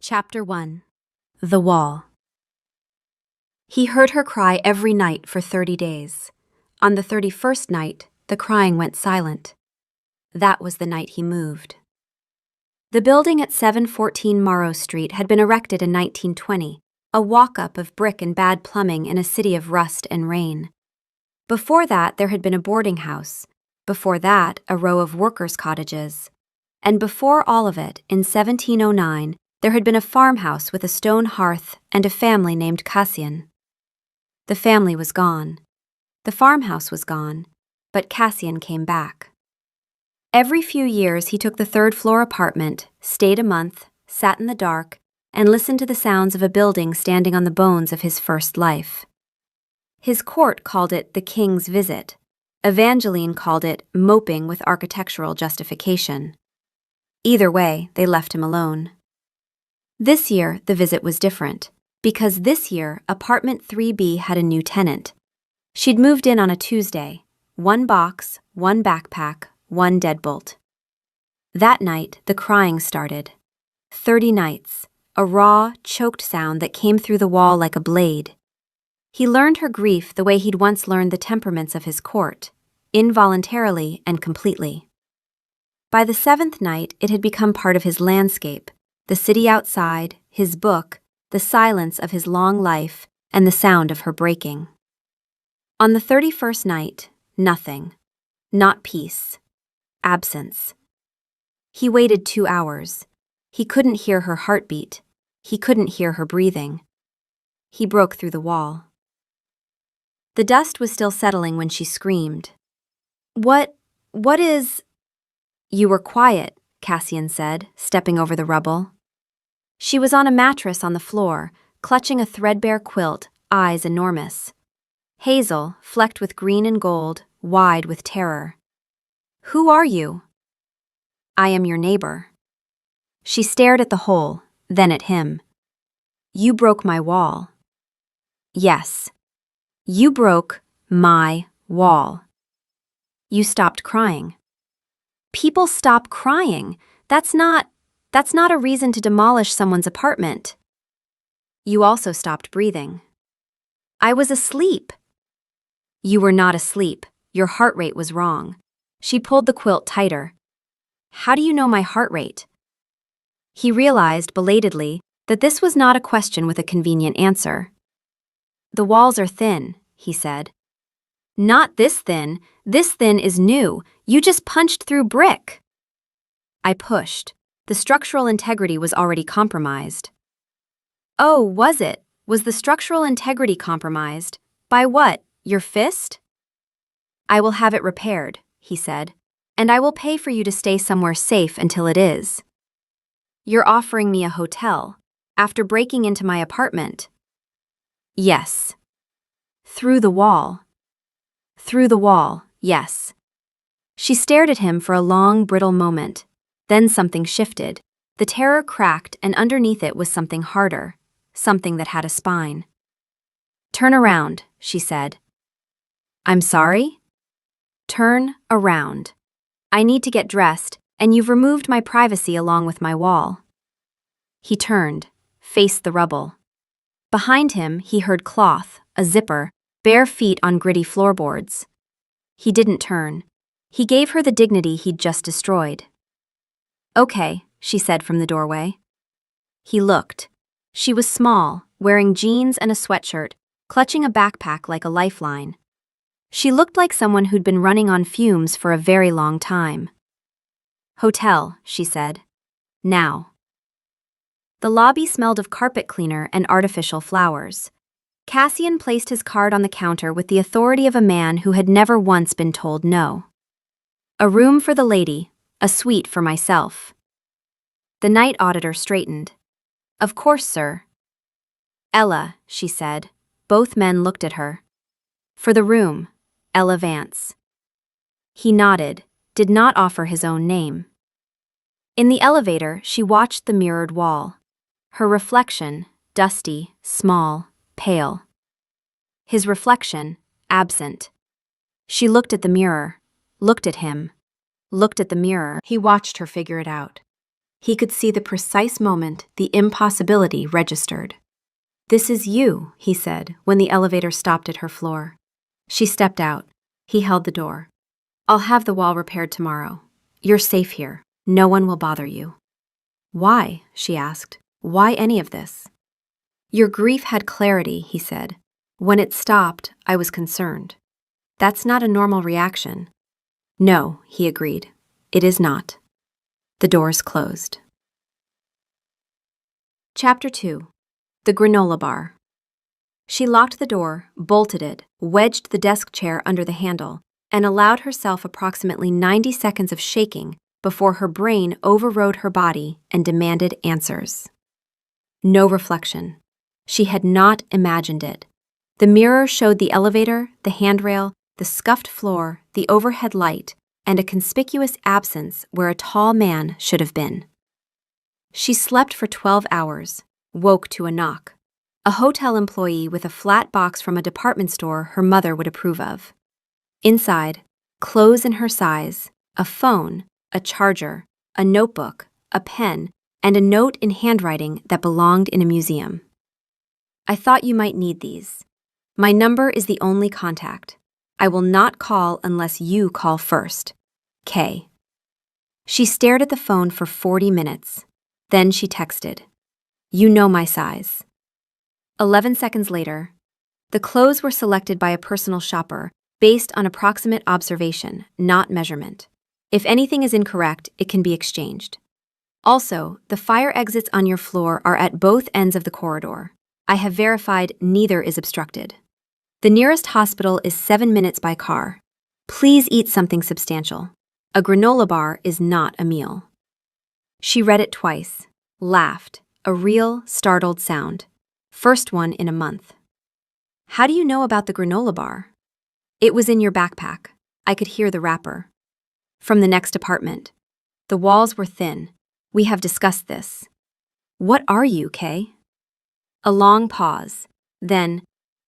Chapter 1. The Wall. He heard her cry every night for 30 days. On the 31st night, the crying went silent. That was the night he moved. The building at 714 Morrow Street had been erected in 1920, a walk-up of brick and bad plumbing in a city of rust and rain. Before that, there had been a boarding house. Before that, a row of workers' cottages. And before all of it, in 1709, there had been a farmhouse with a stone hearth and a family named Cassian. The family was gone. The farmhouse was gone, but Cassian came back. Every few years he took the third-floor apartment, stayed a month, sat in the dark, and listened to the sounds of a building standing on the bones of his first life. His court called it the King's Visit. Evangeline called it moping with architectural justification. Either way, they left him alone. This year, the visit was different, because this year, apartment 3B had a new tenant. She'd moved in on a Tuesday. 1 box, 1 backpack, 1 deadbolt. That night, the crying started. 30 nights, a raw, choked sound that came through the wall like a blade. He learned her grief the way he'd once learned the temperaments of his court, involuntarily and completely. By the 7th night, it had become part of his landscape, the city outside, his book, the silence of his long life, and the sound of her breaking. On the 31st night, nothing. Not peace. Absence. He waited 2 hours. He couldn't hear her heartbeat. He couldn't hear her breathing. He broke through the wall. The dust was still settling when she screamed. What is... You were quiet, Cassian said, stepping over the rubble. She was on a mattress on the floor, clutching a threadbare quilt, eyes enormous. Hazel, flecked with green and gold, wide with terror. Who are you? I am your neighbor. She stared at the hole, then at him. You broke my wall. Yes. You broke my wall. You stopped crying. People stop crying. That's not a reason to demolish someone's apartment. You also stopped breathing. I was asleep. You were not asleep. Your heart rate was wrong. She pulled the quilt tighter. How do you know my heart rate? He realized, belatedly, that this was not a question with a convenient answer. The walls are thin, he said. Not this thin. This thin is new. You just punched through brick. I pushed. The structural integrity was already compromised. Oh, was it? Was the structural integrity compromised? By what? Your fist? I will have it repaired, he said, and I will pay for you to stay somewhere safe until it is. You're offering me a hotel, after breaking into my apartment. Yes. Through the wall. Through the wall, yes. She stared at him for a long, brittle moment. Then something shifted. The terror cracked, and underneath it was something harder, something that had a spine. Turn around, she said. I'm sorry? Turn around. I need to get dressed, and you've removed my privacy along with my wall. He turned, faced the rubble. Behind him, he heard cloth, a zipper, bare feet on gritty floorboards. He didn't turn. He gave her the dignity he'd just destroyed. Okay, she said from the doorway. He looked. She was small, wearing jeans and a sweatshirt, clutching a backpack like a lifeline. She looked like someone who'd been running on fumes for a very long time. Hotel, she said. Now. The lobby smelled of carpet cleaner and artificial flowers. Cassian placed his card on the counter with the authority of a man who had never once been told no. A room for the lady, a suite for myself. The night auditor straightened. Of course, sir. Ella, she said. Both men looked at her. For the room, Ella Vance. He nodded, did not offer his own name. In the elevator, she watched the mirrored wall. Her reflection, dusty, small, pale. His reflection, absent. She looked at the mirror, looked at him, looked at the mirror. He watched her figure it out. He could see the precise moment the impossibility registered. "This is you," he said when the elevator stopped at her floor. She stepped out. He held the door. "I'll have the wall repaired tomorrow. You're safe here. No one will bother you." "Why?" she asked. "Why any of this?" "Your grief had clarity," he said. "When it stopped, I was concerned. That's not a normal reaction." "No," he agreed. "It is not." The doors closed. Chapter 2. The Granola Bar. She locked the door, bolted it, wedged the desk chair under the handle, and allowed herself approximately 90 seconds of shaking before her brain overrode her body and demanded answers. No reflection. She had not imagined it. The mirror showed the elevator, the handrail, the scuffed floor, the overhead light, and a conspicuous absence where a tall man should have been. She slept for 12 hours, woke to a knock. A hotel employee with a flat box from a department store her mother would approve of. Inside, clothes in her size, a phone, a charger, a notebook, a pen, and a note in handwriting that belonged in a museum. "I thought you might need these. My number is the only contact. I will not call unless you call first. K." She stared at the phone for 40 minutes. Then she texted, "You know my size." 11 seconds later, the clothes were selected by a personal shopper based on approximate observation, not measurement. If anything is incorrect, it can be exchanged. Also, the fire exits on your floor are at both ends of the corridor. I have verified neither is obstructed. The nearest hospital is 7 minutes by car. Please eat something substantial. A granola bar is not a meal. She read it twice, laughed, a real, startled sound. First one in a month. "How do you know about the granola bar?" "It was in your backpack. I could hear the wrapper." From the next apartment. "The walls were thin. We have discussed this." "What are you, Kay?" A long pause. Then,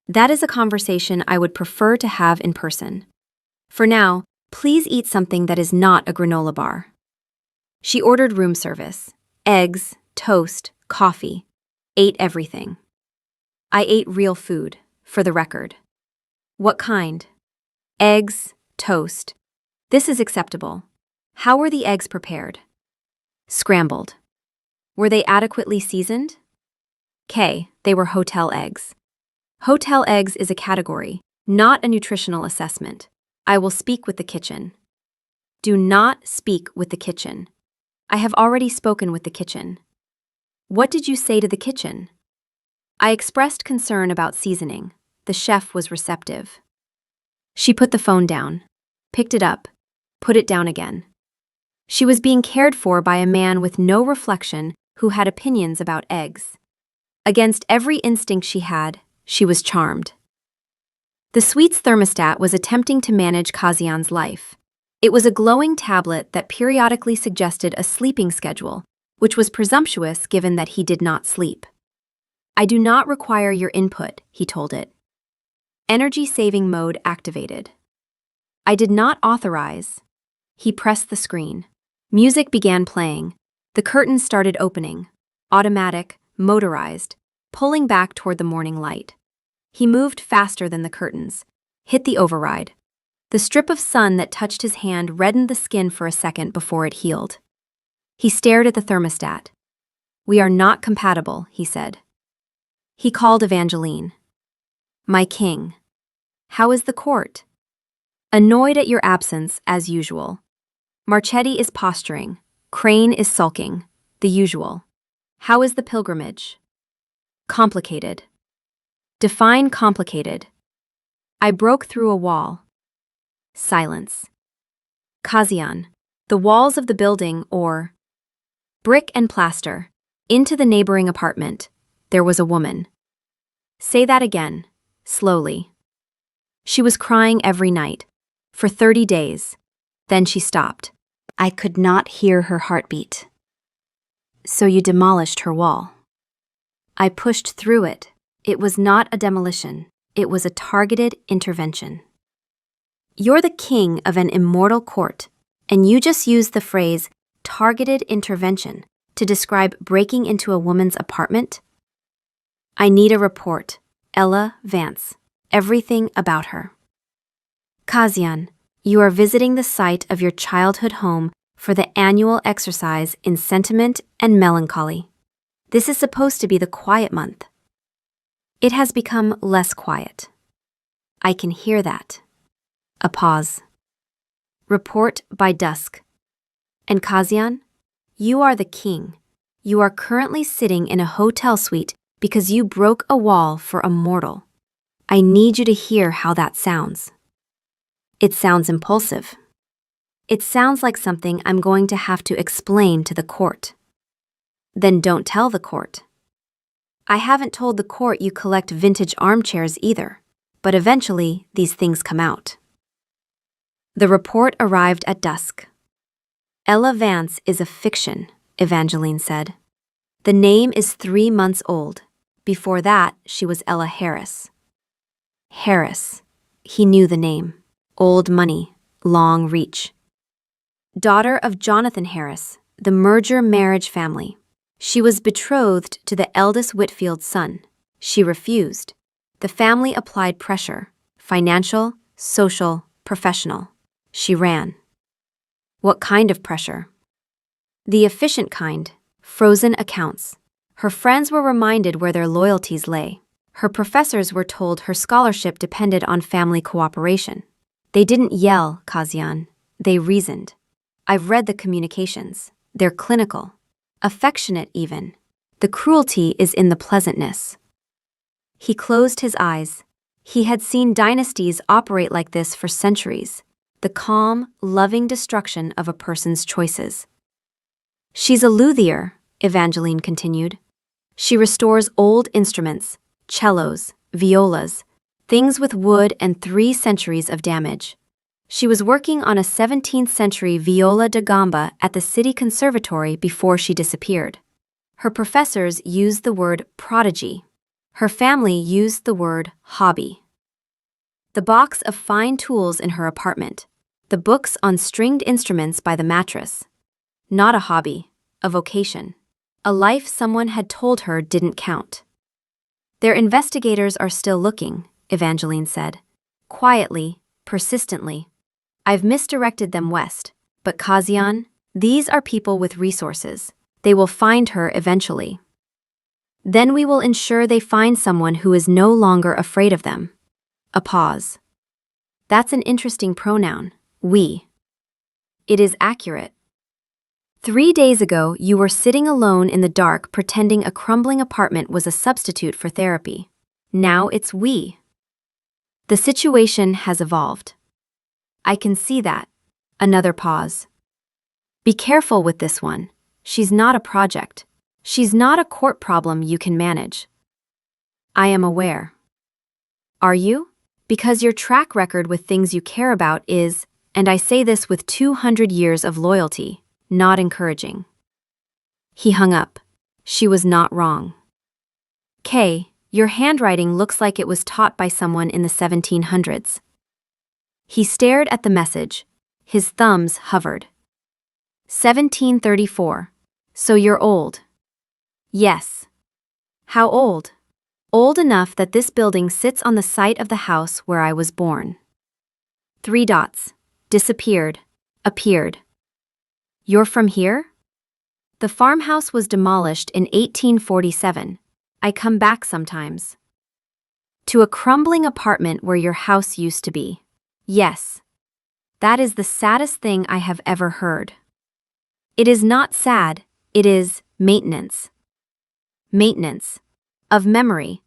"That is a conversation I would prefer to have in person. For now, please eat something that is not a granola bar." She ordered room service. Eggs, toast, coffee. Ate everything. "I ate real food, for the record." "What kind?" "Eggs, toast. This is acceptable." "How were the eggs prepared?" "Scrambled." "Were they adequately seasoned?" "K, they were hotel eggs." Hotel eggs is a category, not a nutritional assessment. I will speak with the kitchen. Do not speak with the kitchen. I have already spoken with the kitchen. What did you say to the kitchen? I expressed concern about seasoning. The chef was receptive. She put the phone down, picked it up, put it down again. She was being cared for by a man with no reflection who had opinions about eggs. Against every instinct she was charmed. The suite's thermostat was attempting to manage Kazian's life. It was a glowing tablet that periodically suggested a sleeping schedule, which was presumptuous given that he did not sleep. "I do not require your input," he told it. Energy-saving mode activated. "I did not authorize." He pressed the screen. Music began playing. The curtains started opening. Automatic, motorized, pulling back toward the morning light. He moved faster than the curtains, hit the override. The strip of sun that touched his hand reddened the skin for a second before it healed. He stared at the thermostat. "We are not compatible," he said. He called Evangeline. "My king. How is the court?" "Annoyed at your absence, as usual. Marchetti is posturing. Crane is sulking. The usual. How is the pilgrimage?" "Complicated." "Define complicated." "I broke through a wall." Silence. "Kazian, the walls of the building or brick and plaster. Into the neighboring apartment. There was a woman." "Say that again, slowly." "She was crying every night. For 30 days. Then she stopped. I could not hear her heartbeat." "So you demolished her wall." "I pushed through it. It was not a demolition. It was a targeted intervention." "You're the king of an immortal court, and you just used the phrase targeted intervention to describe breaking into a woman's apartment? I need a report. Ella Vance. Everything about her. Kazian, you are visiting the site of your childhood home for the annual exercise in sentiment and melancholy. This is supposed to be the quiet month. It has become less quiet. I can hear that. A pause. Report by dusk. And Kazian, you are the king. You are currently sitting in a hotel suite because you broke a wall for a mortal. I need you to hear how that sounds. It sounds impulsive. It sounds like something I'm going to have to explain to the court. Then don't tell the court. I haven't told the court you collect vintage armchairs either, but eventually these things come out. The report arrived at dusk. Ella Vance is a fiction, Evangeline said. The name is 3 months old. Before that, she was Ella Harris. Harris. He knew the name. Old money, long reach. Daughter of Jonathan Harris, the merger marriage family. She was betrothed to the eldest Whitfield's son. She refused. The family applied pressure, financial, social, professional. She ran. What kind of pressure? The efficient kind, frozen accounts. Her friends were reminded where their loyalties lay. Her professors were told her scholarship depended on family cooperation. They didn't yell, Kazian. They reasoned. I've read the communications. They're clinical. Affectionate, even. The cruelty is in the pleasantness. He closed his eyes. He had seen dynasties operate like this for centuries. The calm, loving destruction of a person's choices. She's a luthier, Evangeline continued. She restores old instruments, cellos, violas, things with wood and 3 centuries of damage. She was working on a 17th century viola da gamba at the City Conservatory before she disappeared. Her professors used the word prodigy. Her family used the word hobby. The box of fine tools in her apartment. The books on stringed instruments by the mattress. Not a hobby, a vocation. A life someone had told her didn't count. Their investigators are still looking, Evangeline said. Quietly, persistently. I've misdirected them west, but Kazian, these are people with resources. They will find her eventually. Then we will ensure they find someone who is no longer afraid of them. A pause. That's an interesting pronoun, we. It is accurate. 3 days ago, you were sitting alone in the dark pretending a crumbling apartment was a substitute for therapy. Now it's we. The situation has evolved. I can see that. Another pause. Be careful with this one. She's not a project. She's not a court problem you can manage. I am aware. Are you? Because your track record with things you care about is, and I say this with 200 years of loyalty, not encouraging. He hung up. She was not wrong. Kay, your handwriting looks like it was taught by someone in the 1700s. He stared at the message. His thumbs hovered. 1734. So you're old. Yes. How old? Old enough that this building sits on the site of the house where I was born. 3 dots. Disappeared. Appeared. You're from here? The farmhouse was demolished in 1847. I come back sometimes. To a crumbling apartment where your house used to be. Yes. That is the saddest thing I have ever heard. It is not sad, it is maintenance. Maintenance. Of memory.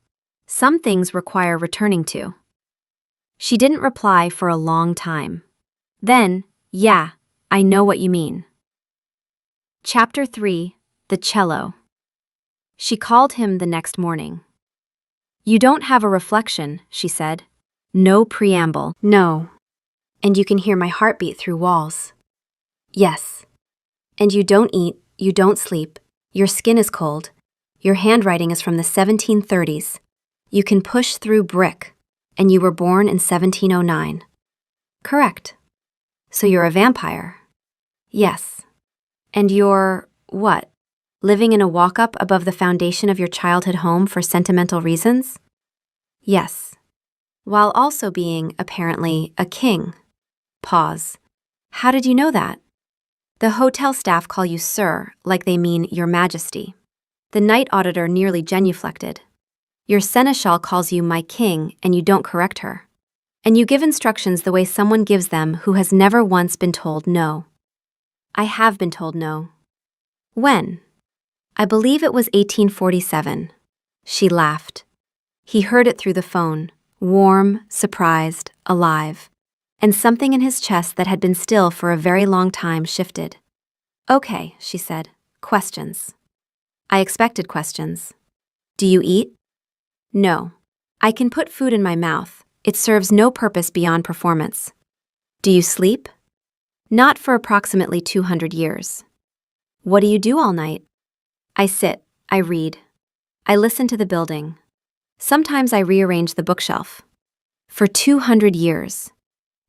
Some things require returning to. She didn't reply for a long time. Then, yeah, I know what you mean. Chapter 3. The Cello. She called him the next morning. You don't have a reflection, she said. No preamble. No. And you can hear my heartbeat through walls. Yes. And you don't eat, you don't sleep, your skin is cold, your handwriting is from the 1730s. You can push through brick, and you were born in 1709. Correct. So you're a vampire? Yes. And you're, what? Living in a walk-up above the foundation of your childhood home for sentimental reasons? Yes. While also being, apparently, a king. Pause. How did you know that? The hotel staff call you sir, like they mean your majesty. The night auditor nearly genuflected. Your seneschal calls you my king, and you don't correct her. And you give instructions the way someone gives them who has never once been told no. I have been told no. When? I believe it was 1847. She laughed. He heard it through the phone, warm, surprised, alive. And something in his chest that had been still for a very long time shifted. Okay, she said. Questions. I expected questions. Do you eat? No. I can put food in my mouth. It serves no purpose beyond performance. Do you sleep? Not for approximately 200 years. What do you do all night? I sit, I read. I listen to the building. Sometimes I rearrange the bookshelf. For 200 years.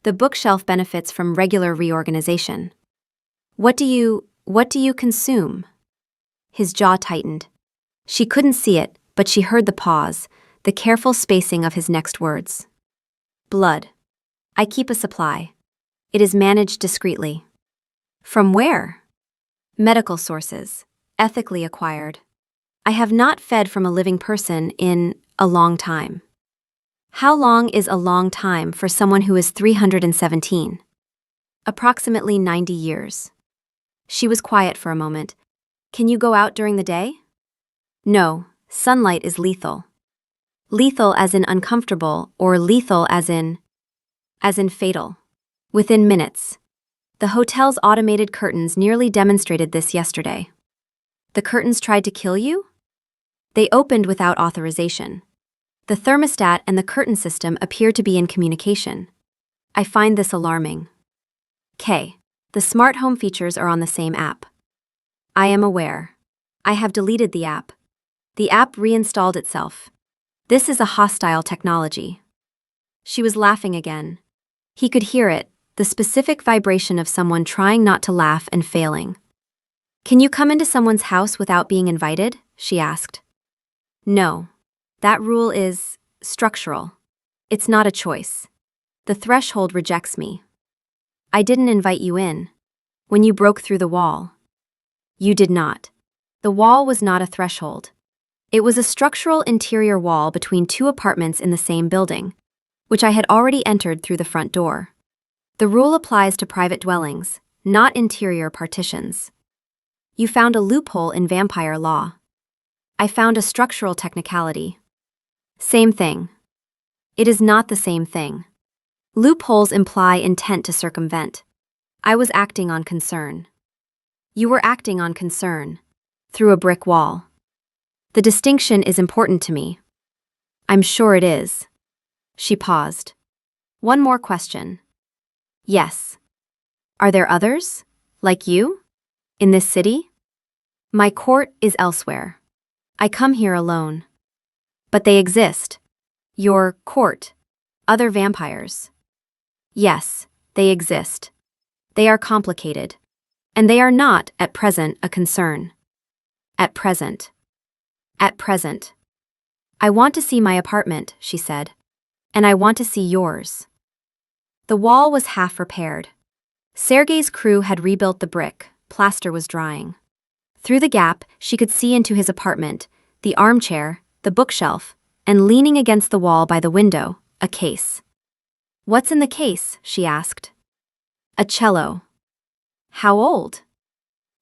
The bookshelf benefits from regular reorganization. What do you consume? His jaw tightened. She couldn't see it, but she heard the pause, the careful spacing of his next words. Blood. I keep a supply. It is managed discreetly. From where? Medical sources, ethically acquired. I have not fed from a living person in a long time. How long is a long time for someone who is 317? Approximately 90 years. She was quiet for a moment. Can you go out during the day? No, sunlight is lethal. Lethal as in uncomfortable, or lethal as in fatal. Within minutes. The hotel's automated curtains nearly demonstrated this yesterday. The curtains tried to kill you? They opened without authorization. The thermostat and the curtain system appear to be in communication. I find this alarming. K. The smart home features are on the same app. I am aware. I have deleted the app. The app reinstalled itself. This is a hostile technology. She was laughing again. He could hear it, the specific vibration of someone trying not to laugh and failing. Can you come into someone's house without being invited? She asked. No. That rule is structural. It's not a choice. The threshold rejects me. I didn't invite you in. When you broke through the wall. You did not. The wall was not a threshold. It was a structural interior wall between two apartments in the same building, which I had already entered through the front door. The rule applies to private dwellings, not interior partitions. You found a loophole in vampire law. I found a structural technicality. Same thing. It is not the same thing. Loopholes imply intent to circumvent. I was acting on concern. You were acting on concern. Through a brick wall. The distinction is important to me. I'm sure it is. She paused. One more question. Yes. Are there others, like you, in this city? My court is elsewhere. I come here alone. But they exist. Your court. Other vampires. Yes, they exist. They are complicated. And they are not, at present, a concern. At present. At present. I want to see my apartment, she said. And I want to see yours. The wall was half repaired. Sergei's crew had rebuilt the brick, plaster was drying. Through the gap, she could see into his apartment, the armchair, the bookshelf, and leaning against the wall by the window, a case. What's in the case? She asked. A cello. How old?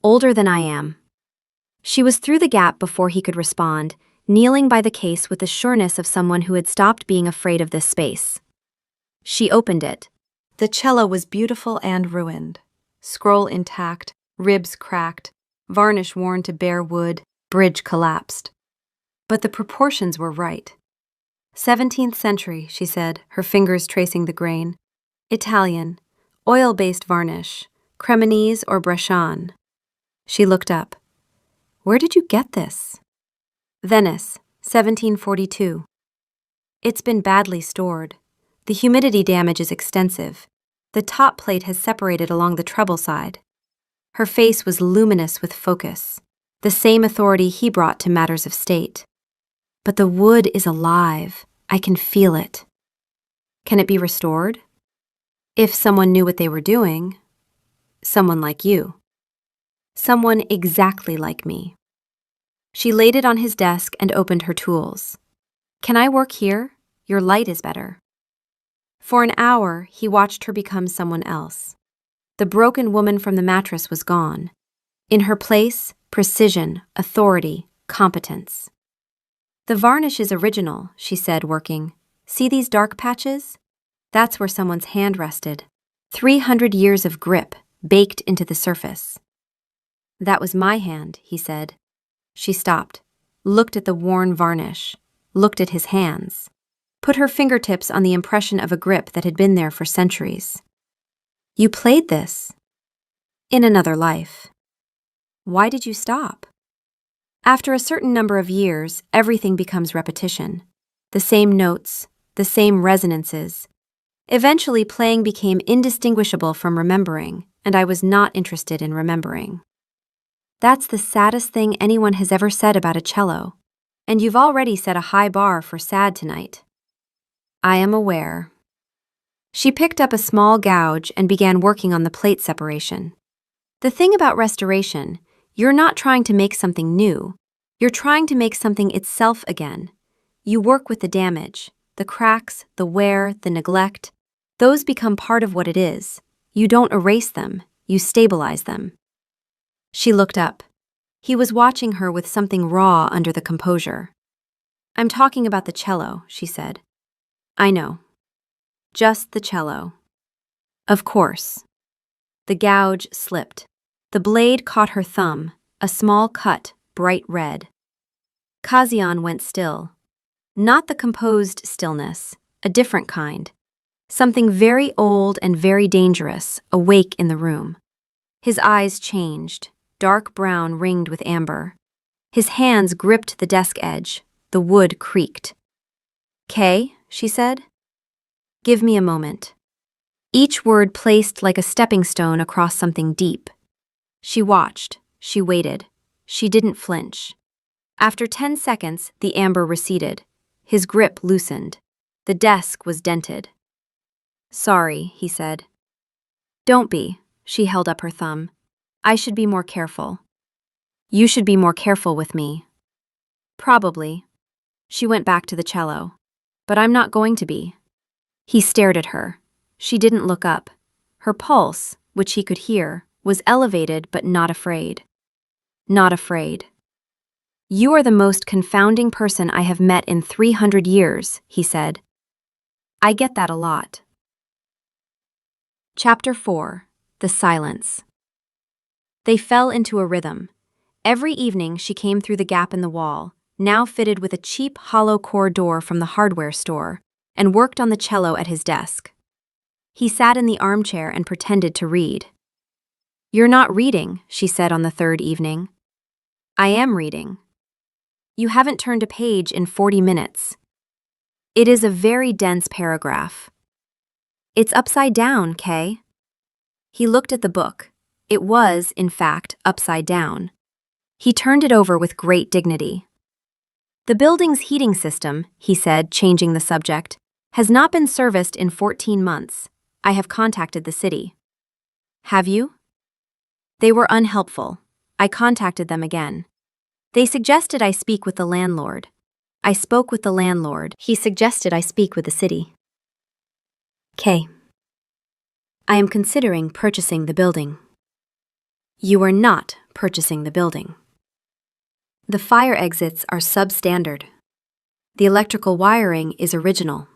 Older than I am. She was through the gap before he could respond, kneeling by the case with the sureness of someone who had stopped being afraid of this space. She opened it. The cello was beautiful and ruined. Scroll intact, ribs cracked, varnish worn to bare wood, bridge collapsed. But the proportions were right. 17th century, she said, her fingers tracing the grain. Italian, oil-based varnish, Cremonese or Brescian. She looked up. Where did you get this? Venice, 1742. It's been badly stored. The humidity damage is extensive. The top plate has separated along the treble side. Her face was luminous with focus. the same authority he brought to matters of state. But the wood is alive. I can feel it. Can it be restored? If someone knew what they were doing. Someone like you. Someone exactly like me. She laid it on his desk and opened her tools. Can I work here? Your light is better. For an hour, he watched her become someone else. The broken woman from the mattress was gone. In her place, precision, authority, competence. The varnish is original, she said, working. See these dark patches? That's where someone's hand rested. 300 years of grip baked into the surface. That was my hand, he said. She stopped, looked at the worn varnish, looked at his hands, put her fingertips on the impression of a grip that had been there for centuries. You played this. In another life. Why did you stop? After a certain number of years, everything becomes repetition. The same notes, the same resonances. Eventually, playing became indistinguishable from remembering, and I was not interested in remembering. That's the saddest thing anyone has ever said about a cello, and you've already set a high bar for sad tonight. I am aware. She picked up a small gouge and began working on the plate separation. The thing about restoration, you're not trying to make something new. You're trying to make something itself again. You work with the damage, the cracks, the wear, the neglect. Those become part of what it is. You don't erase them, you stabilize them. She looked up. He was watching her with something raw under the composure. I'm talking about the cello, she said. I know. Just the cello. Of course. The gouge slipped. The blade caught her thumb, a small cut, bright red. Kazian went still. Not the composed stillness, a different kind. Something very old and very dangerous, awake in the room. His eyes changed, dark brown ringed with amber. His hands gripped the desk edge. The wood creaked. Kay, she said. Give me a moment. Each word placed like a stepping stone across something deep. She watched. She waited. She didn't flinch. After 10 seconds, the amber receded. His grip loosened. The desk was dented. Sorry, he said. Don't be, she held up her thumb. I should be more careful. You should be more careful with me. Probably. She went back to the cello. But I'm not going to be. He stared at her. She didn't look up. Her pulse, which he could hear, was elevated but not afraid. Not afraid. You are the most confounding person I have met in 300 years, he said. I get that a lot. Chapter 4. The Silence. They fell into a rhythm. Every evening she came through the gap in the wall, now fitted with a cheap hollow core door from the hardware store, and worked on the cello at his desk. He sat in the armchair and pretended to read. You're not reading, she said on the third evening. I am reading. You haven't turned a page in 40 minutes. It is a very dense paragraph. It's upside down, Kay. He looked at the book. It was, in fact, upside down. He turned it over with great dignity. The building's heating system, he said, changing the subject, has not been serviced in 14 months. I have contacted the city. Have you? They were unhelpful. I contacted them again. They suggested I speak with the landlord. I spoke with the landlord. He suggested I speak with the city. Kay. I am considering purchasing the building. You are not purchasing the building. The fire exits are substandard. The electrical wiring is original.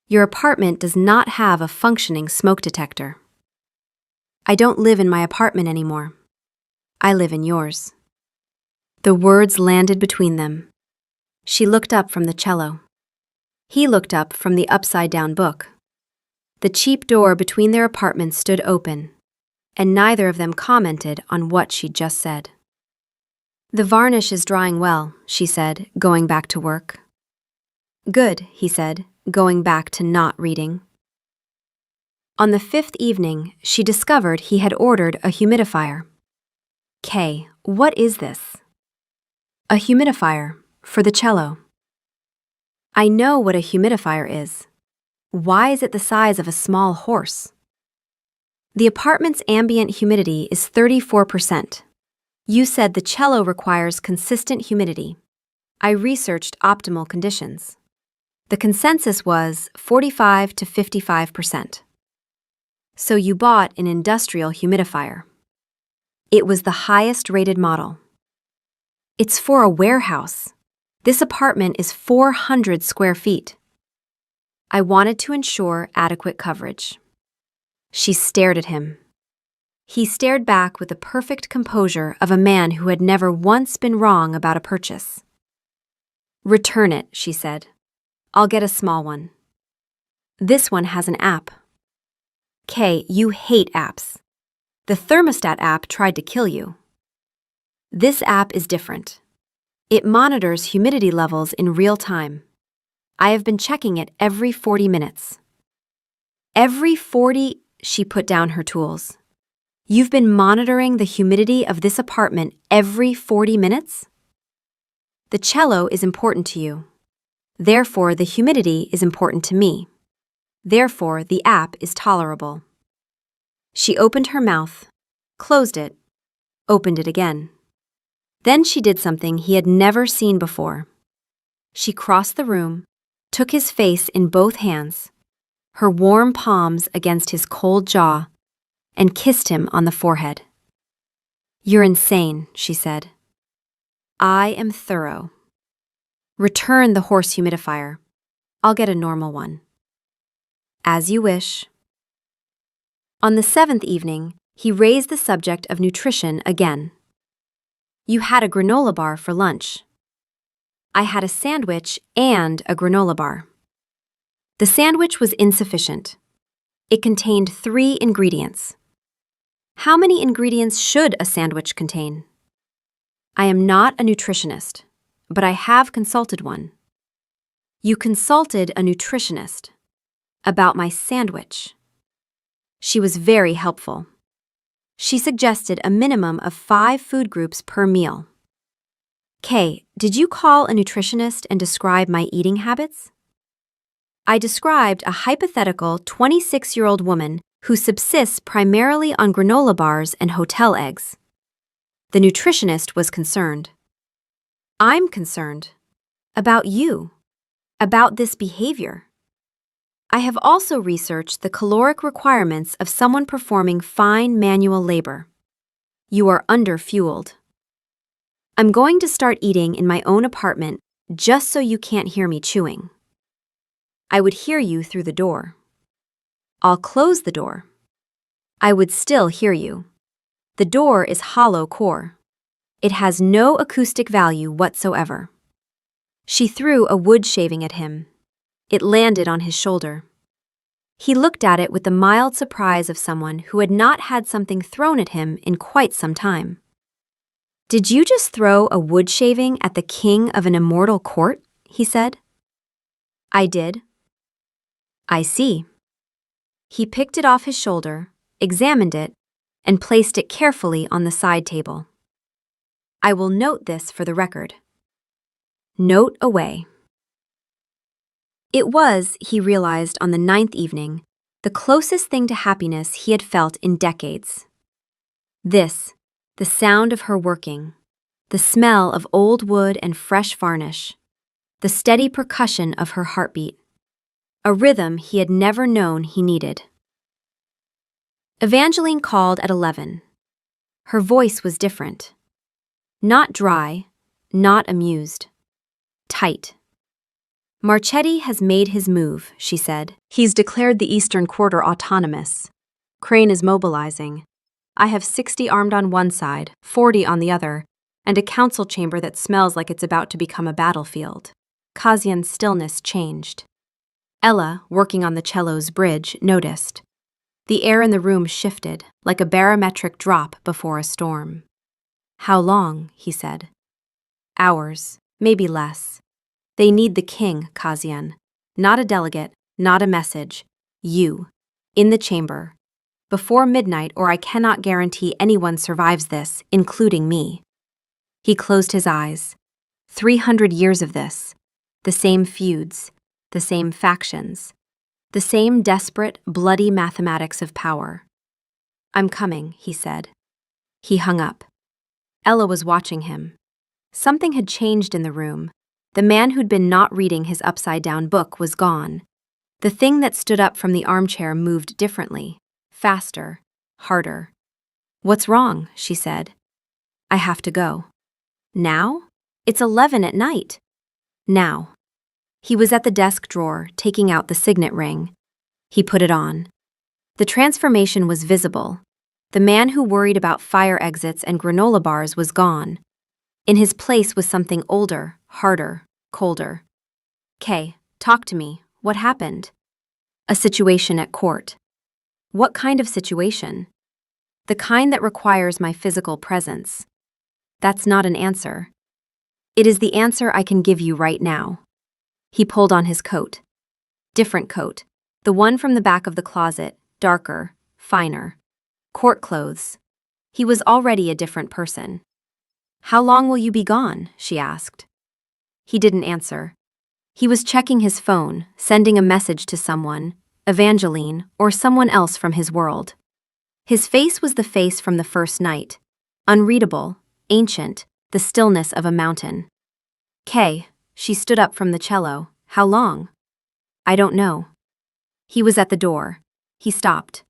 Your apartment does not have a functioning smoke detector. I don't live in my apartment anymore. I live in yours. The words landed between them. She looked up from the cello. He looked up from the upside-down book. The cheap door between their apartments stood open, and neither of them commented on what she'd just said. The varnish is drying well, she said, going back to work. Good, he said, going back to not reading. On the 5th evening, she discovered he had ordered a humidifier. Kay, what is this? A humidifier, for the cello. I know what a humidifier is. Why is it the size of a small horse? The apartment's ambient humidity is 34%. You said the cello requires consistent humidity. I researched optimal conditions. The consensus was 45 to 55%. So you bought an industrial humidifier. It was the highest rated model. It's for a warehouse. This apartment is 400 square feet. I wanted to ensure adequate coverage. She stared at him. He stared back with the perfect composure of a man who had never once been wrong about a purchase. Return it, she said. I'll get a small one. This one has an app. Kay, you hate apps. The thermostat app tried to kill you. This app is different. It monitors humidity levels in real time. I have been checking it every 40 minutes. Every 40, she put down her tools. You've been monitoring the humidity of this apartment every 40 minutes? The cello is important to you. Therefore, the humidity is important to me. Therefore, the app is tolerable. She opened her mouth, closed it, opened it again. Then she did something he had never seen before. She crossed the room, took his face in both hands, her warm palms against his cold jaw, and kissed him on the forehead. You're insane, she said. I am thorough. Return the horse humidifier. I'll get a normal one. As you wish. On the 7th evening, he raised the subject of nutrition again. You had a granola bar for lunch. I had a sandwich and a granola bar. The sandwich was insufficient. It contained 3 ingredients. How many ingredients should a sandwich contain? I am not a nutritionist, but I have consulted one. You consulted a nutritionist about my sandwich. She was very helpful. She suggested a minimum of 5 food groups per meal. Kay, did you call a nutritionist and describe my eating habits? I described a hypothetical 26-year-old woman who subsists primarily on granola bars and hotel eggs. The nutritionist was concerned. I'm concerned. About you. About this behavior. I have also researched the caloric requirements of someone performing fine manual labor. You are under-fueled. I'm going to start eating in my own apartment just so you can't hear me chewing. I would hear you through the door. I'll close the door. I would still hear you. The door is hollow core. It has no acoustic value whatsoever. She threw a wood shaving at him. It landed on his shoulder. He looked at it with the mild surprise of someone who had not had something thrown at him in quite some time. Did you just throw a wood shaving at the king of an immortal court? He said. I did. I see. He picked it off his shoulder, examined it, and placed it carefully on the side table. I will note this for the record. Note away. It was, he realized on the 9th evening, the closest thing to happiness he had felt in decades. This, the sound of her working, the smell of old wood and fresh varnish, the steady percussion of her heartbeat, a rhythm he had never known he needed. Evangeline called at 11. Her voice was different. Not dry, not amused. Tight. Marchetti has made his move, she said. He's declared the Eastern Quarter autonomous. Crane is mobilizing. I have 60 armed on one side, 40 on the other, and a council chamber that smells like it's about to become a battlefield. Kazian's stillness changed. Ella, working on the cello's bridge, noticed. The air in the room shifted, like a barometric drop before a storm. How long, he said. Hours, maybe less. They need the king, Kazian. Not a delegate, not a message. You. In the chamber. Before midnight, or I cannot guarantee anyone survives this, including me. He closed his eyes. 300 years of this. The same feuds, the same factions, the same desperate, bloody mathematics of power. "I'm coming," he said. He hung up. Ella was watching him. Something had changed in the room. The man who'd been not reading his upside-down book was gone. The thing that stood up from the armchair moved differently, faster, harder. "What's wrong?" she said. "I have to go." "Now? It's 11 at night." "Now." He was at the desk drawer, taking out the signet ring. He put it on. The transformation was visible. The man who worried about fire exits and granola bars was gone. In his place was something older, harder, colder. "Kay, talk to me. What happened?" "A situation at court." "What kind of situation?" "The kind that requires my physical presence." "That's not an answer." "It is the answer I can give you right now." He pulled on his coat. Different coat. The one from the back of the closet, darker, finer. Court clothes. He was already a different person. "How long will you be gone?" she asked. He didn't answer. He was checking his phone, sending a message to someone, Evangeline, or someone else from his world. His face was the face from the first night. Unreadable, ancient, the stillness of a mountain. "Kay," she stood up from the cello. "How long?" "I don't know." He was at the door. He stopped.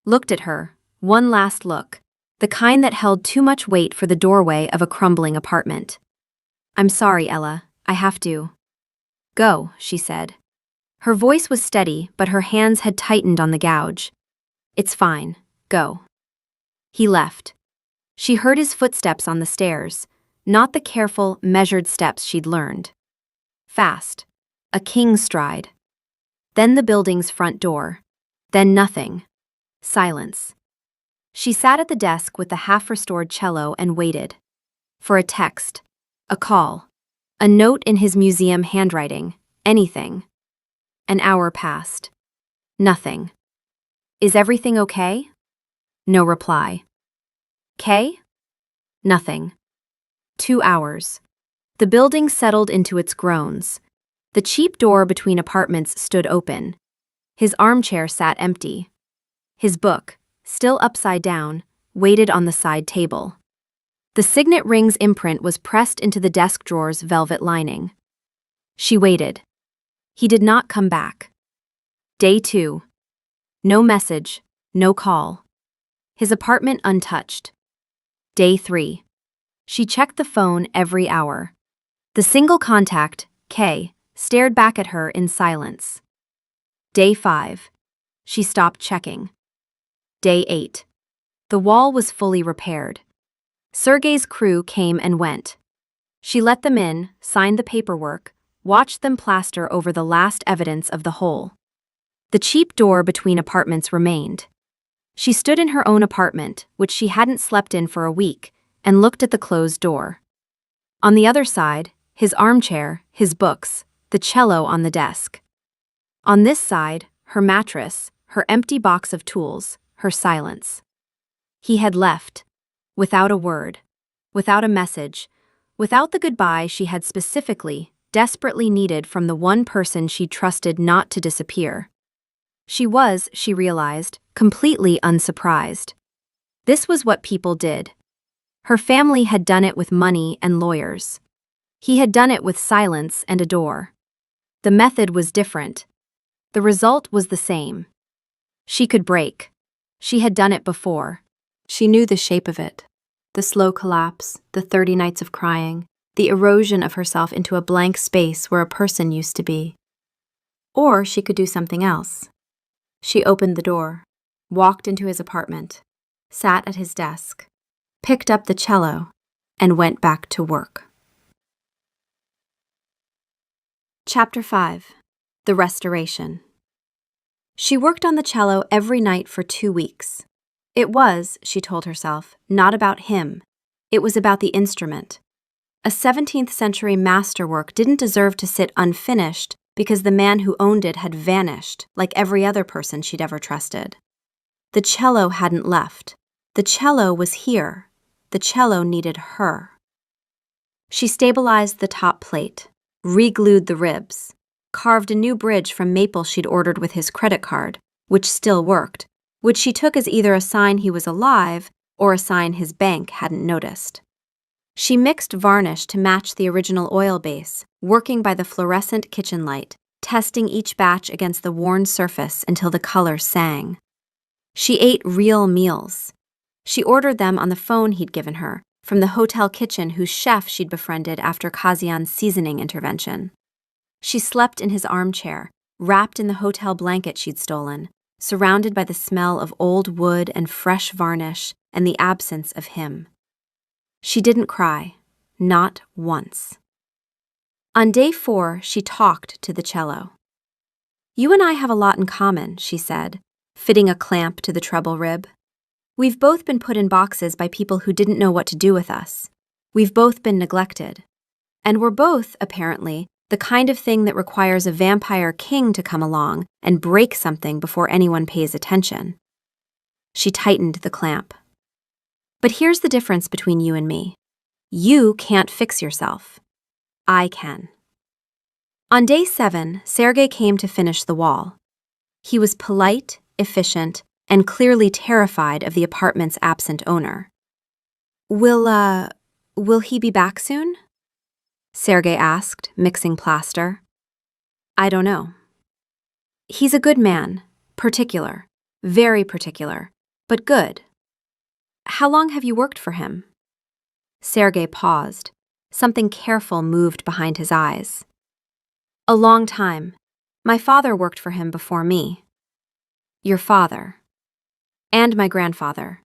Looked at her, one last look, the kind that held too much weight for the doorway of a crumbling apartment. "I'm sorry, Ella, I have to." "Go," she said. Her voice was steady, but her hands had tightened on the gouge. "It's fine, go." He left. She heard his footsteps on the stairs, not the careful, measured steps she'd learned. Fast. A king's stride. Then the building's front door. Then nothing. Silence. She sat at the desk with the half-restored cello and waited. For a text. A call. A note in his museum handwriting. Anything. An hour passed. Nothing. "Is everything okay?" No reply. "Kay?" Nothing. 2 hours. The building settled into its groans. The cheap door between apartments stood open. His armchair sat empty. His book, still upside down, waited on the side table. The signet ring's imprint was pressed into the desk drawer's velvet lining. She waited. He did not come back. Day 2. No message, no call. His apartment untouched. Day 3. She checked the phone every hour. The single contact, Kay, stared back at her in silence. Day 5. She stopped checking. Day 8. The wall was fully repaired. Sergei's crew came and went. She let them in, signed the paperwork, watched them plaster over the last evidence of the hole. The cheap door between apartments remained. She stood in her own apartment, which she hadn't slept in for a week, and looked at the closed door. On the other side, his armchair, his books, the cello on the desk. On this side, her mattress, her empty box of tools, her silence. He had left, without a word, without a message, without the goodbye she had specifically, desperately needed from the one person she trusted not to disappear. She was, she realized, completely unsurprised. This was what people did. Her family had done it with money and lawyers. He had done it with silence and a door. The method was different. The result was the same. She could break. She had done it before. She knew the shape of it. The slow collapse, the 30 nights of crying, the erosion of herself into a blank space where a person used to be. Or she could do something else. She opened the door, walked into his apartment, sat at his desk, picked up the cello, and went back to work. Chapter 5. The Restoration. She worked on the cello every night for 2 weeks. It was, she told herself, not about him. It was about the instrument. A 17th century masterwork didn't deserve to sit unfinished because the man who owned it had vanished, like every other person she'd ever trusted. The cello hadn't left. The cello was here. The cello needed her. She stabilized the top plate, re-glued the ribs, carved a new bridge from maple she'd ordered with his credit card, which still worked, which she took as either a sign he was alive or a sign his bank hadn't noticed. She mixed varnish to match the original oil base, working by the fluorescent kitchen light, testing each batch against the worn surface until the color sang. She ate real meals. She ordered them on the phone he'd given her, from the hotel kitchen whose chef she'd befriended after Kazian's seasoning intervention. She slept in his armchair, wrapped in the hotel blanket she'd stolen, surrounded by the smell of old wood and fresh varnish and the absence of him. She didn't cry, not once. On day 4, she talked to the cello. "You and I have a lot in common," she said, fitting a clamp to the treble rib. "We've both been put in boxes by people who didn't know what to do with us. We've both been neglected. And we're both, apparently, the kind of thing that requires a vampire king to come along and break something before anyone pays attention." She tightened the clamp. "But here's the difference between you and me. You can't fix yourself. I can." On day 7, Sergei came to finish the wall. He was polite, efficient, and clearly terrified of the apartment's absent owner. Will he be back soon?" Sergei asked, mixing plaster. "I don't know. He's a good man, particular, very particular, but good. How long have you worked for him?" Sergei paused. Something careful moved behind his eyes. "A long time. My father worked for him before me." "Your father." "And my grandfather."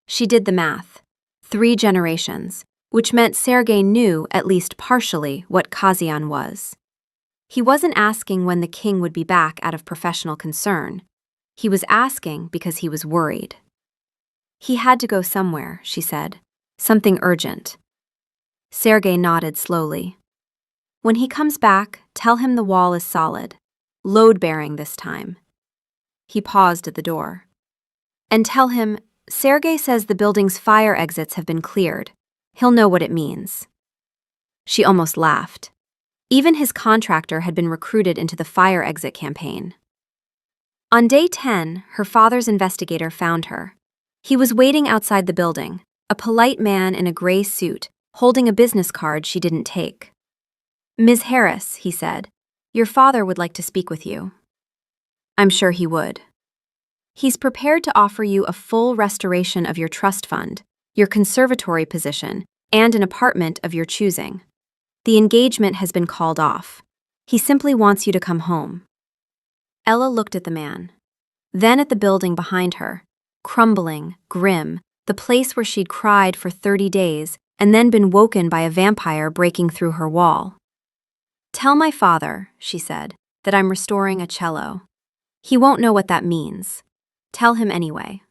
She did the math. 3 generations, which meant Sergei knew, at least partially, what Kazian was. He wasn't asking when the king would be back out of professional concern. He was asking because he was worried. "He had to go somewhere," she said. "Something urgent." Sergei nodded slowly. "When he comes back, tell him the wall is solid, load-bearing this time." He paused at the door. "And tell him, Sergei says the building's fire exits have been cleared. He'll know what it means." She almost laughed. Even his contractor had been recruited into the fire exit campaign. On day 10, her father's investigator found her. He was waiting outside the building, a polite man in a gray suit, holding a business card she didn't take. "Ms. Harris," he said, "your father would like to speak with you." "I'm sure he would." "He's prepared to offer you a full restoration of your trust fund, your conservatory position, and an apartment of your choosing. The engagement has been called off. He simply wants you to come home." Ella looked at the man, then at the building behind her, crumbling, grim, the place where she'd cried for 30 days and then been woken by a vampire breaking through her wall. "Tell my father," she said, "that I'm restoring a cello. He won't know what that means. Tell him anyway."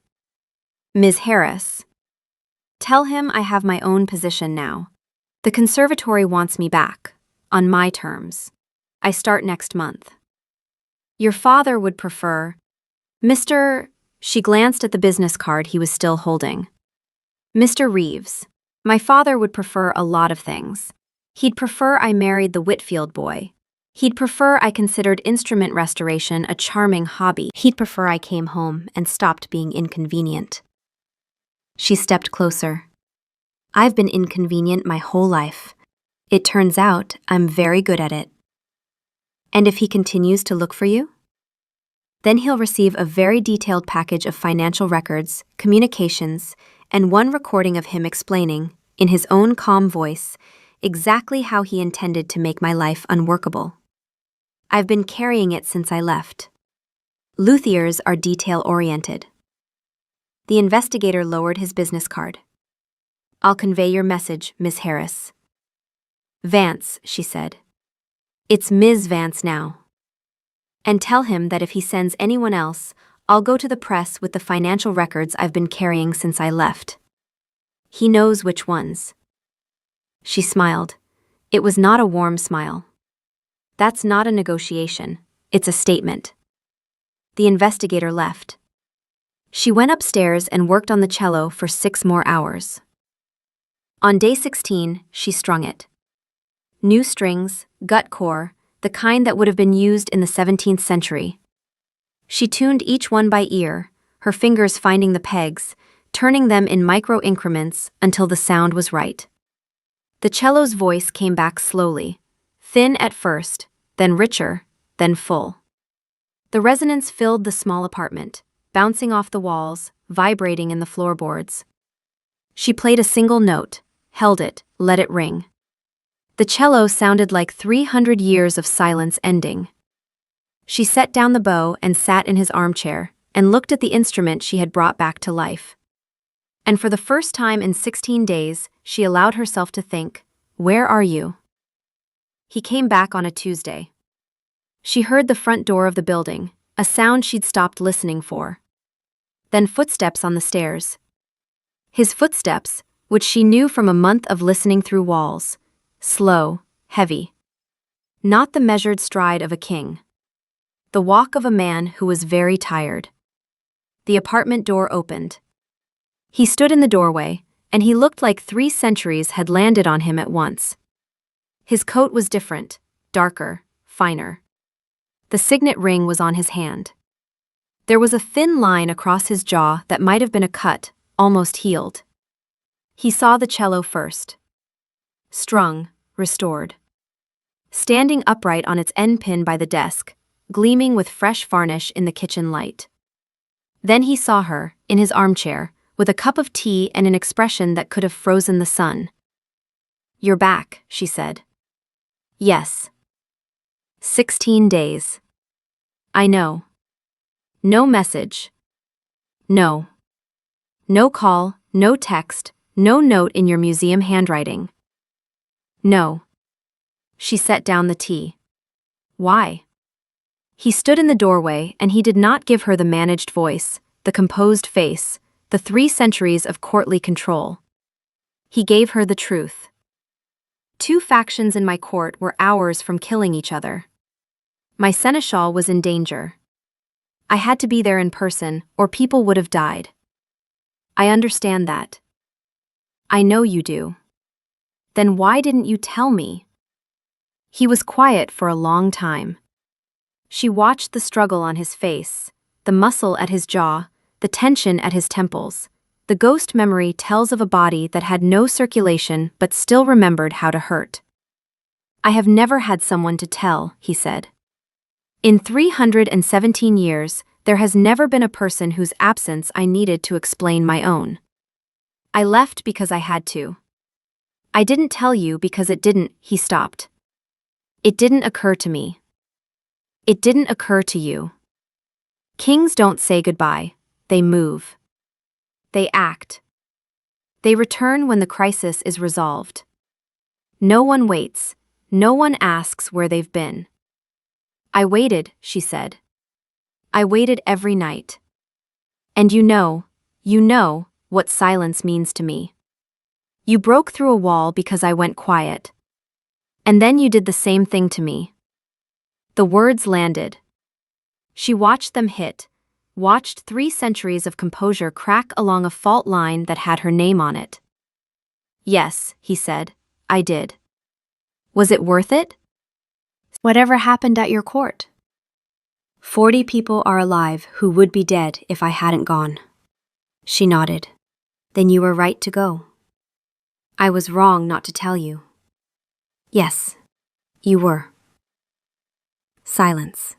"Ms. Harris." "Tell him I have my own position now. The conservatory wants me back, on my terms. I start next month. Your father would prefer Mr. She glanced at the business card he was still holding. "Mr. Reeves. My father would prefer a lot of things. He'd prefer I married the Whitfield boy. He'd prefer I considered instrument restoration a charming hobby. He'd prefer I came home and stopped being inconvenient." She stepped closer. "I've been inconvenient my whole life. It turns out I'm very good at it." "And if he continues to look for you?" "Then he'll receive a very detailed package of financial records, communications, and one recording of him explaining, in his own calm voice, exactly how he intended to make my life unworkable. I've been carrying it since I left. Luthiers are detail-oriented." The investigator lowered his business card. "I'll convey your message, Miss Harris." "Vance," she said. "It's Ms. Vance now. And tell him that if he sends anyone else, I'll go to the press with the financial records I've been carrying since I left. He knows which ones." She smiled. It was not a warm smile. "That's not a negotiation. It's a statement." The investigator left. She went upstairs and worked on the cello for 6 more hours. On day 16, she strung it. New strings, gut core, the kind that would have been used in the 17th century. She tuned each one by ear, her fingers finding the pegs, turning them in micro increments until the sound was right. The cello's voice came back slowly, thin at first, then richer, then full. The resonance filled the small apartment, bouncing off the walls, vibrating in the floorboards. She played a single note, held it, let it ring. The cello sounded like 300 years of silence ending. She set down the bow and sat in his armchair and looked at the instrument she had brought back to life. And for the first time in 16 days, she allowed herself to think, "Where are you?" He came back on a Tuesday. She heard the front door of the building, a sound she'd stopped listening for. Then footsteps on the stairs. His footsteps, which she knew from a month of listening through walls. Slow, heavy. Not the measured stride of a king. The walk of a man who was very tired. The apartment door opened. He stood in the doorway, and he looked like 3 centuries had landed on him at once. His coat was different, darker, finer. The signet ring was on his hand. There was a thin line across his jaw that might have been a cut, almost healed. He saw the cello first. Strung, restored. Standing upright on its end pin by the desk, gleaming with fresh varnish in the kitchen light. Then he saw her, in his armchair, with a cup of tea and an expression that could have frozen the sun. "You're back," she said. "Yes. 16 days. I know. No message. No. No call, no text, no note in your museum handwriting. No." She set down the tea. Why? He stood in the doorway and he did not give her the managed voice, the composed face, the 3 centuries of courtly control. He gave her the truth. 2 factions in my court were hours from killing each other. My seneschal was in danger. I had to be there in person, or people would have died. I understand that. I know you do. Then why didn't you tell me? He was quiet for a long time. She watched the struggle on his face, the muscle at his jaw, the tension at his temples. The ghost memory tells of a body that had no circulation but still remembered how to hurt. I have never had someone to tell, he said. In 317 years, there has never been a person whose absence I needed to explain my own. I left because I had to. I didn't tell you because it didn't, he stopped. It didn't occur to me. It didn't occur to you. Kings don't say goodbye, they move. They act. They return when the crisis is resolved. No one waits, no one asks where they've been. I waited, she said. I waited every night. And you know what silence means to me. You broke through a wall because I went quiet. And then you did the same thing to me. The words landed. She watched them hit, watched 3 centuries of composure crack along a fault line that had her name on it. Yes, he said, I did. Was it worth it? Whatever happened at your court? 40 people are alive who would be dead if I hadn't gone. She nodded. Then you were right to go. I was wrong not to tell you. Yes, you were. Silence.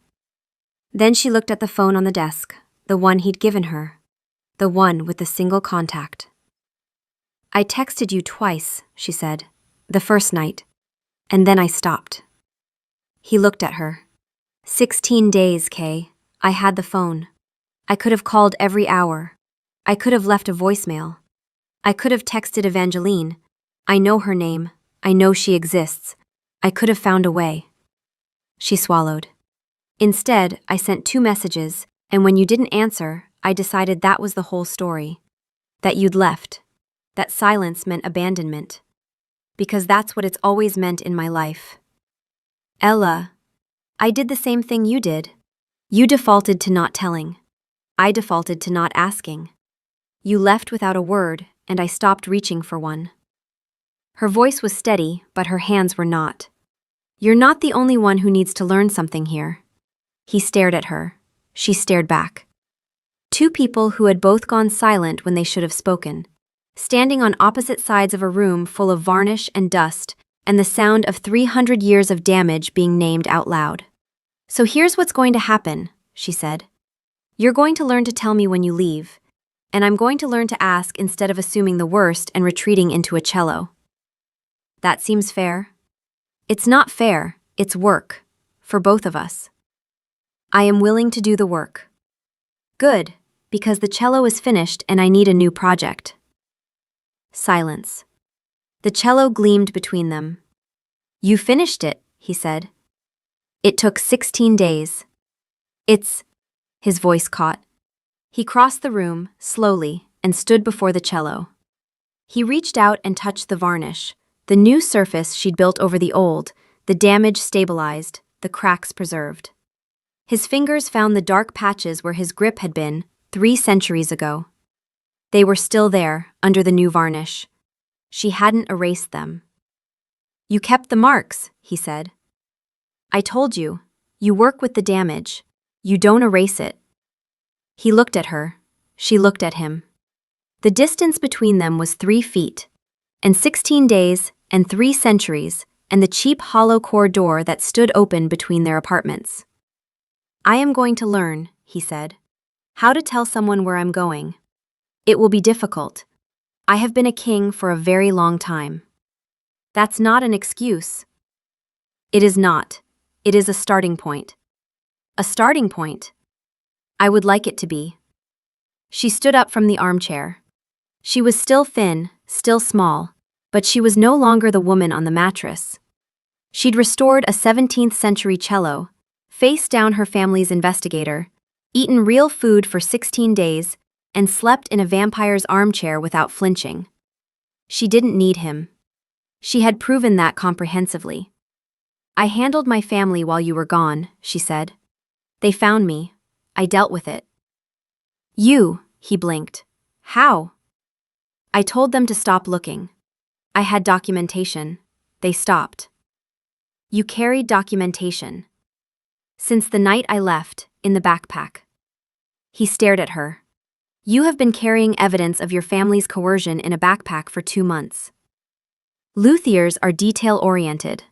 Then she looked at the phone on the desk, the one he'd given her, the one with the single contact. I texted you twice, she said, the first night, and then I stopped. He looked at her. 16 days, Kay. I had the phone. I could have called every hour. I could have left a voicemail. I could have texted Evangeline. I know her name. I know she exists. I could have found a way. She swallowed. Instead, I sent 2 messages, and when you didn't answer, I decided that was the whole story. That you'd left. That silence meant abandonment. Because that's what it's always meant in my life. Ella, I did the same thing you did. You defaulted to not telling. I defaulted to not asking. You left without a word, and I stopped reaching for one. Her voice was steady, but her hands were not. "You're not the only one who needs to learn something here." He stared at her. She stared back. Two people who had both gone silent when they should have spoken, standing on opposite sides of a room full of varnish and dust, and the sound of 300 years of damage being named out loud. "So here's what's going to happen," she said. "You're going to learn to tell me when you leave, and I'm going to learn to ask instead of assuming the worst and retreating into a cello." "That seems fair." "It's not fair, it's work. For both of us." "I am willing to do the work." "Good, because the cello is finished and I need a new project." Silence. The cello gleamed between them. "You finished it," he said. "It took 16 days. It's..." His voice caught. He crossed the room, slowly, and stood before the cello. He reached out and touched the varnish, the new surface she'd built over the old, the damage stabilized, the cracks preserved. His fingers found the dark patches where his grip had been 3 centuries ago. They were still there, under the new varnish. She hadn't erased them. "You kept the marks," he said. "I told you, you work with the damage. You don't erase it." He looked at her. She looked at him. The distance between them was 3 feet, and 16 days, and 3 centuries, and the cheap hollow core door that stood open between their apartments. "I am going to learn," he said, "how to tell someone where I'm going. It will be difficult. I have been a king for a very long time." "That's not an excuse." "It is not. It is a starting point." "A starting point?" "I would like it to be." She stood up from the armchair. She was still thin, still small, but she was no longer the woman on the mattress. She'd restored a 17th century cello, faced down her family's investigator, eaten real food for 16 days, and slept in a vampire's armchair without flinching. She didn't need him. She had proven that comprehensively. "I handled my family while you were gone," she said. "They found me. I dealt with it." "You," he blinked. "How?" "I told them to stop looking. I had documentation. They stopped." "You carried documentation?" "Since the night I left, in the backpack." He stared at her. "You have been carrying evidence of your family's coercion in a backpack for 2 months. Luthiers are detail-oriented."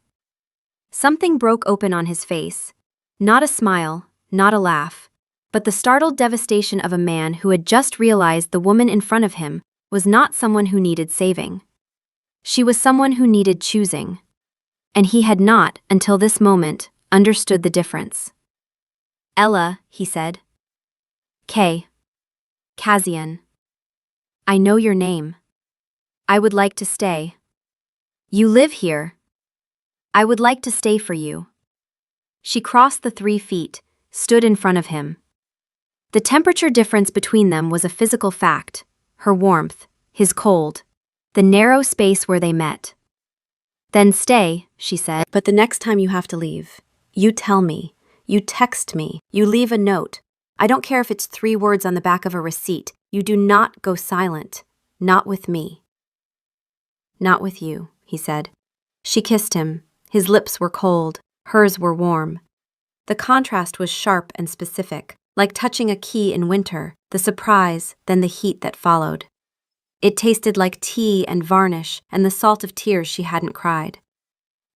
Something broke open on his face. Not a smile, not a laugh, but the startled devastation of a man who had just realized the woman in front of him was not someone who needed saving. She was someone who needed choosing. And he had not, until this moment, understood the difference. "Ella," he said. "Kay. Kazian. I know your name. I would like to stay. You live here. I would like to stay for you." She crossed the 3 feet, stood in front of him. The temperature difference between them was a physical fact, her warmth, his cold, the narrow space where they met. "Then stay," she said. "But the next time you have to leave, you tell me, you text me, you leave a note. I don't care if it's 3 words on the back of a receipt. You do not go silent. Not with me." "Not with you," he said. She kissed him. His lips were cold, hers were warm. The contrast was sharp and specific, like touching a key in winter, the surprise, then the heat that followed. It tasted like tea and varnish and the salt of tears she hadn't cried.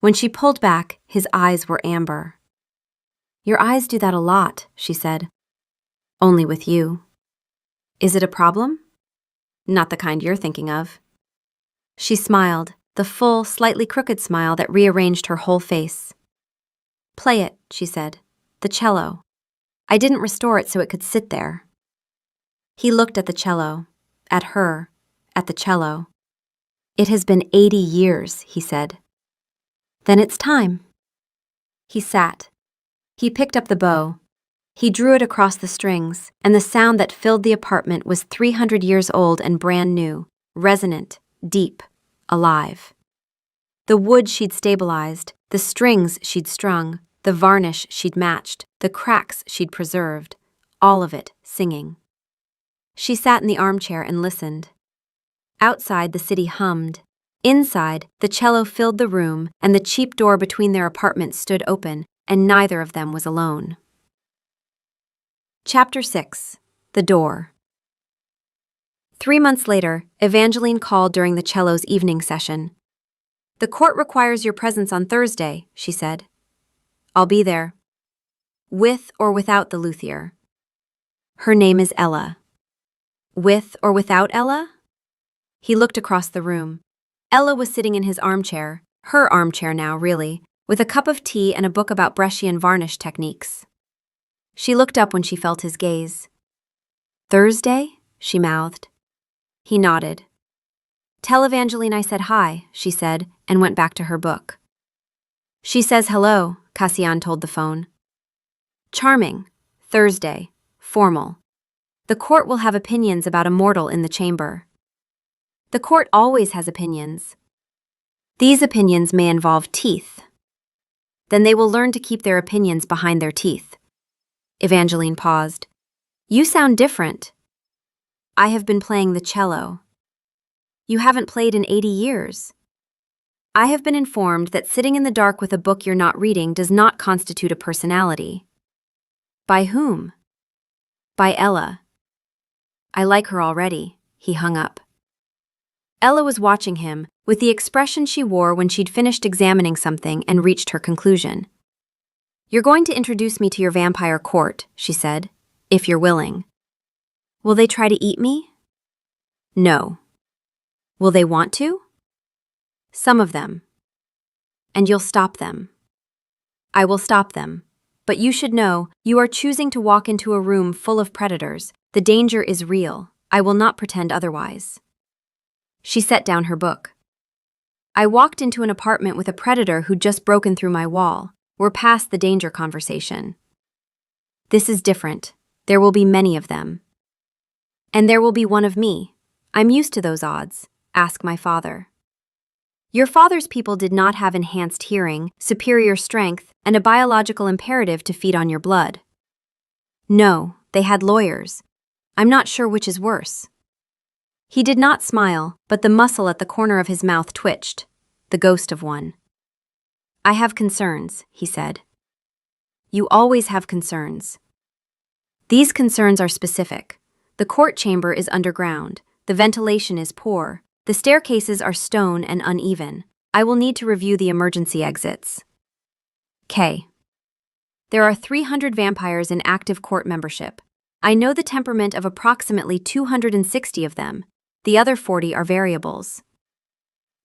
When she pulled back, his eyes were amber. "Your eyes do that a lot," she said. "Only with you." "Is it a problem?" "Not the kind you're thinking of." She smiled, the full, slightly crooked smile that rearranged her whole face. "Play it," she said. "The cello. I didn't restore it so it could sit there." He looked at the cello, at her, at the cello. "It has been 80 years, he said. "Then it's time." He sat. He picked up the bow. He drew it across the strings, and the sound that filled the apartment was 300 years old and brand new, resonant, deep, alive. The wood she'd stabilized, the strings she'd strung, the varnish she'd matched, the cracks she'd preserved, all of it singing. She sat in the armchair and listened. Outside, the city hummed. Inside, the cello filled the room, and the cheap door between their apartments stood open, and neither of them was alone. Chapter 6. The Door. 3 months later, Evangeline called during the cello's evening session. "The court requires your presence on Thursday," she said. "I'll be there." With or without the luthier. "Her name is Ella." "With or without Ella?" He looked across the room. Ella was sitting in his armchair, her armchair now, really, with a cup of tea and a book about Brescian varnish techniques. She looked up when she felt his gaze. "Thursday?" she mouthed. He nodded. "Tell Evangeline I said hi," she said, and went back to her book. "She says hello," Cassian told the phone. "Charming. Thursday. Formal. The court will have opinions about a mortal in the chamber." "The court always has opinions." "These opinions may involve teeth." "Then they will learn to keep their opinions behind their teeth." Evangeline paused. "You sound different." "I have been playing the cello." "You haven't played in 80 years. "I have been informed that sitting in the dark with a book you're not reading does not constitute a personality." "By whom?" "By Ella." "I like her already." He hung up. Ella was watching him, with the expression she wore when she'd finished examining something and reached her conclusion. "You're going to introduce me to your vampire court," she said, "if you're willing." "Will they try to eat me?" "No." "Will they want to?" "Some of them." "And you'll stop them?" "I will stop them. But you should know, you are choosing to walk into a room full of predators. The danger is real. I will not pretend otherwise." She set down her book. "I walked into an apartment with a predator who'd just broken through my wall. We're past the danger conversation." "This is different. There will be many of them." "And there will be one of me. I'm used to those odds. Ask my father." "Your father's people did not have enhanced hearing, superior strength, and a biological imperative to feed on your blood." "No, they had lawyers. I'm not sure which is worse." He did not smile, but the muscle at the corner of his mouth twitched, the ghost of one. "I have concerns," he said. "You always have concerns." "These concerns are specific. The court chamber is underground. The ventilation is poor. The staircases are stone and uneven. I will need to review the emergency exits. K. There are 300 vampires in active court membership. I know the temperament of approximately 260 of them. The other 40 are variables.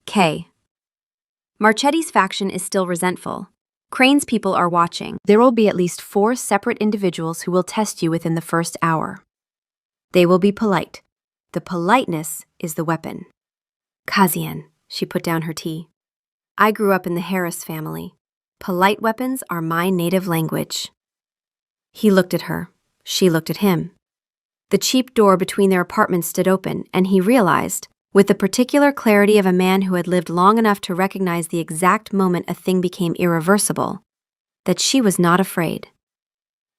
K. Marchetti's faction is still resentful. Crane's people are watching. There will be at least 4 separate individuals who will test you within the first hour. They will be polite. The politeness is the weapon. Kazian, she put down her tea. I grew up in the Harris family. Polite weapons are my native language. He looked at her. She looked at him. The cheap door between their apartments stood open, and he realized, with the particular clarity of a man who had lived long enough to recognize the exact moment a thing became irreversible, that she was not afraid.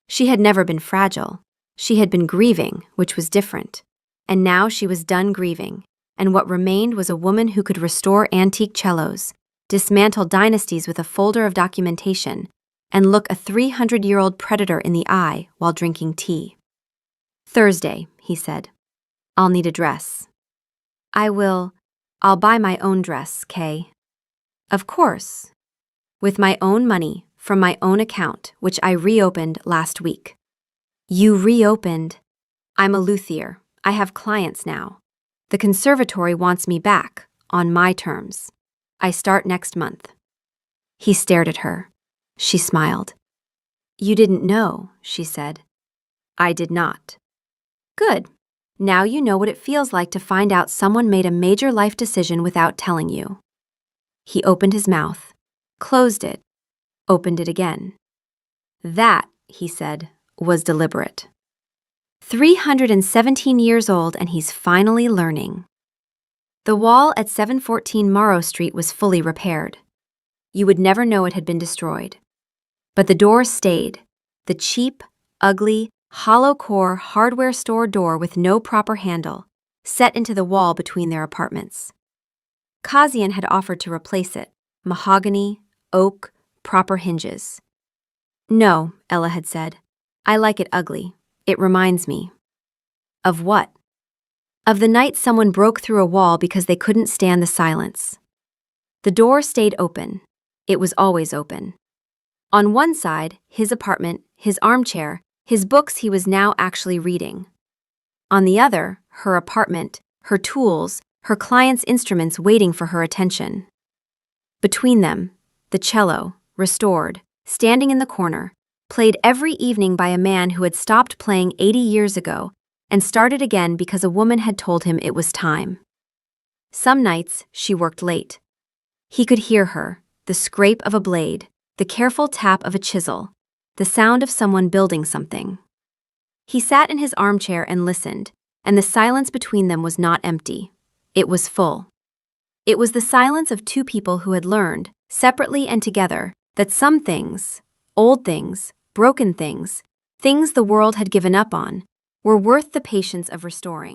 She had never been fragile. She had been grieving, which was different. And now she was done grieving, and what remained was a woman who could restore antique cellos, dismantle dynasties with a folder of documentation, and look a 300-year-old predator in the eye while drinking tea. Thursday, he said. I'll need a dress. I'll buy my own dress, Kay. Of course. With my own money, from my own account, which I reopened last week. You reopened? I'm a luthier. I have clients now. The conservatory wants me back, on my terms. I start next month. He stared at her. She smiled. You didn't know, she said. I did not. Good. Now you know what it feels like to find out someone made a major life decision without telling you. He opened his mouth, closed it, opened it again. That, he said, was deliberate. 317 years old and he's finally learning. The wall at 714 Morrow Street was fully repaired. You would never know it had been destroyed. But the door stayed, the cheap, ugly, hollow-core hardware store door with no proper handle, set into the wall between their apartments. Kazian had offered to replace it. Mahogany, oak, proper hinges. No, Ella had said. I like it ugly. It reminds me. Of what? Of the night someone broke through a wall because they couldn't stand the silence. The door stayed open. It was always open. On one side, his apartment, his armchair, his books he was now actually reading. On the other, her apartment, her tools, her client's instruments waiting for her attention. Between them, the cello, restored, standing in the corner, played every evening by a man who had stopped playing 80 years ago and started again because a woman had told him it was time. Some nights, she worked late. He could hear her, the scrape of a blade, the careful tap of a chisel, the sound of someone building something. He sat in his armchair and listened, and the silence between them was not empty. It was full. It was the silence of two people who had learned, separately and together, that some things, old things, broken things, things the world had given up on, were worth the patience of restoring.